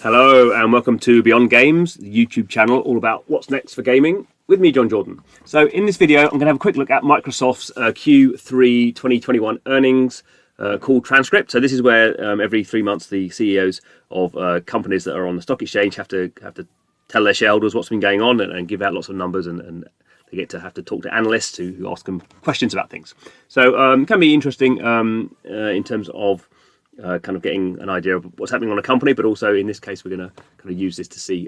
Hello and welcome to Beyond Games, the YouTube channel all about what's next for gaming with me, John Jordan. So in this video, I'm going to have a quick look at Microsoft's Q3 2021 earnings call transcript. So this is where every 3 months the CEOs of companies that are on the stock exchange have to tell their shareholders what's been going on and give out lots of numbers, and they get to have to talk to analysts who ask them questions about things. So it can be interesting in terms of kind of getting an idea of what's happening on a company, but also in this case we're going to kind of use this to see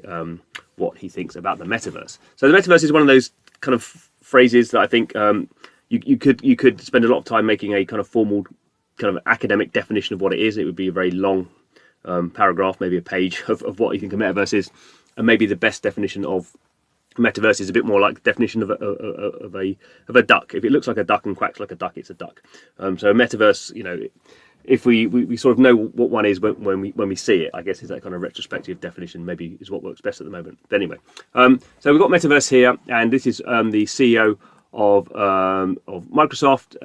what he thinks about the metaverse. So the metaverse is one of those kind of phrases that I think you could spend a lot of time making a kind of formal kind of academic definition of what it is. It would be a very long paragraph, maybe a page of what you think a metaverse is, and maybe the best definition of metaverse is a bit more like the definition of a duck. If it looks like a duck and quacks like a duck, it's a duck. So a metaverse, you know, if we sort of know what one is when we see it, I guess is that kind of retrospective definition maybe is what works best at the moment. But anyway, so we've got Metaverse here, and this is the CEO of Microsoft,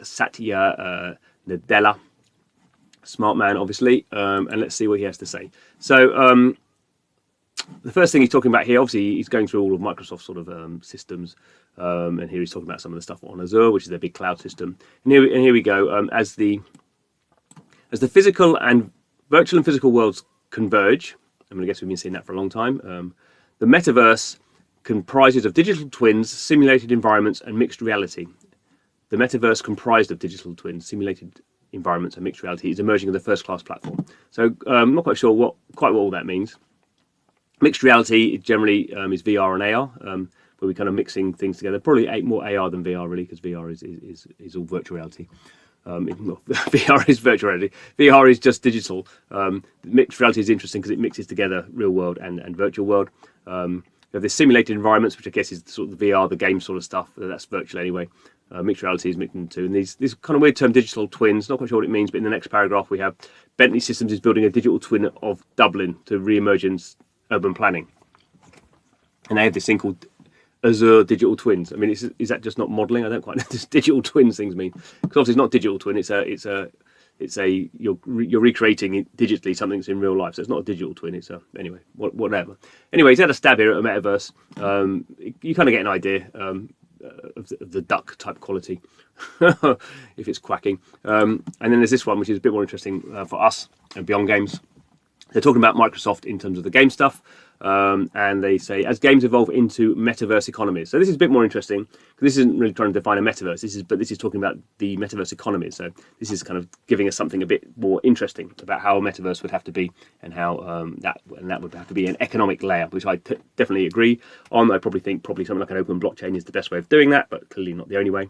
Satya Nadella, smart man obviously, and let's see what he has to say. So the first thing he's talking about here, obviously he's going through all of Microsoft's sort of systems, and here he's talking about some of the stuff on Azure, which is their big cloud system. And here we go. As the physical and virtual and physical worlds converge, I guess we've been seeing that for a long time, the metaverse comprises of digital twins, simulated environments, and mixed reality. The metaverse comprised of digital twins, simulated environments, and mixed reality is emerging as a first-class platform. So I'm not quite sure quite what all that means. Mixed reality generally is VR and AR, where we're kind of mixing things together. Probably more AR than VR, really, because VR is all virtual reality. VR is virtual reality. VR is just digital. Mixed reality is interesting because it mixes together real world and virtual world. We have the simulated environments, which I guess is sort of the VR, the game sort of stuff. That's virtual anyway. Mixed reality is mixed into, and these kind of weird term digital twins. Not quite sure what it means, but in the next paragraph we have Bentley Systems is building a digital twin of Dublin to re-emergence urban planning, and they have this thing called Azure digital twins. I mean, is that just not modelling? I don't quite know what this digital twins things mean. Because obviously it's not digital twin. It's a you're recreating it digitally something that's in real life. So it's not a digital twin. It's anyway, whatever. Anyway, he's had a stab here at a metaverse. You kind of get an idea of the duck type quality if it's quacking. And then there's this one which is a bit more interesting for us and Beyond Games. They're talking about Microsoft in terms of the game stuff, and they say, as games evolve into Metaverse Economies. So this is a bit more interesting, because this isn't really trying to define a metaverse, this is talking about the Metaverse Economies. So this is kind of giving us something a bit more interesting about how a metaverse would have to be, and how that would have to be an economic layer, which I definitely agree on. I probably think something like an open blockchain is the best way of doing that, but clearly not the only way.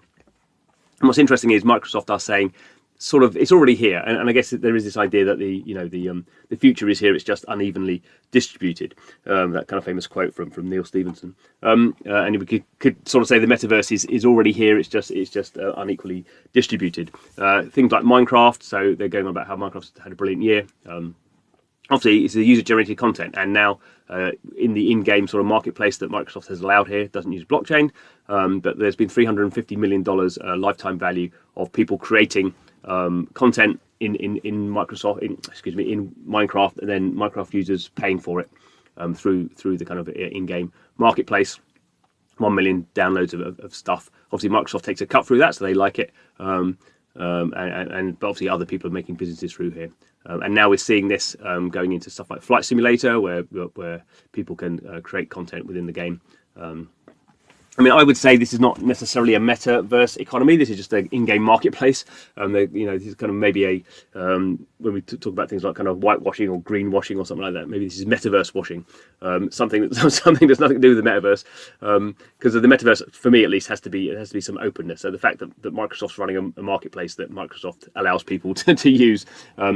And what's interesting is Microsoft are saying, sort of, it's already here, and I guess there is this idea that the future is here. It's just unevenly distributed. That kind of famous quote from Neil Stephenson. And we could sort of say the metaverse is already here. It's just unequally distributed. Things like Minecraft. So they're going on about how Minecraft's had a brilliant year. Obviously, it's a user-generated content, and now in the in-game sort of marketplace that Microsoft has allowed here, it doesn't use blockchain, but there's been $350 million lifetime value of people creating content in Minecraft, and then Minecraft users paying for it through the kind of in-game marketplace. 1 million downloads of stuff. Obviously, Microsoft takes a cut through that, so they like it, but obviously other people are making businesses through here. And now we're seeing this going into stuff like Flight Simulator, where people can create content within the game. I mean, I would say this is not necessarily a metaverse economy. This is just an in-game marketplace. This is kind of maybe when we talk about things like kind of whitewashing or greenwashing or something like that. Maybe this is metaverse washing, something that's nothing to do with the metaverse. Because the metaverse, for me at least, has to be some openness. So the fact that Microsoft's running a marketplace that Microsoft allows people to use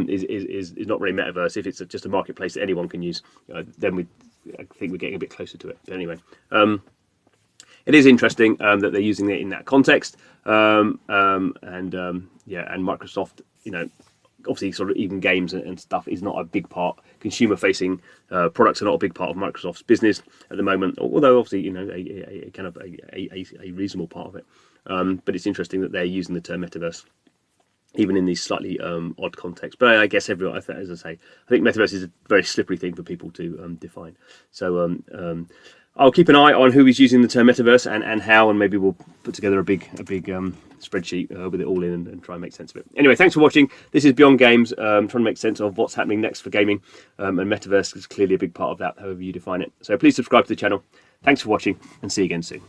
is not really metaverse. If it's just a marketplace that anyone can use, then I think we're getting a bit closer to it. But anyway. It is interesting that they're using it in that context, and Microsoft, obviously, sort of even games and stuff is not a big part. Consumer-facing products are not a big part of Microsoft's business at the moment, although obviously, a kind of a reasonable part of it. But it's interesting that they're using the term metaverse. even in these slightly odd contexts. But I guess everyone, as I say, I think metaverse is a very slippery thing for people to define. So I'll keep an eye on who is using the term metaverse and how, and maybe we'll put together a big spreadsheet with it all in and try and make sense of it. Anyway, thanks for watching. This is Beyond Games, trying to make sense of what's happening next for gaming, and metaverse is clearly a big part of that, however you define it. So please subscribe to the channel. Thanks for watching, and see you again soon.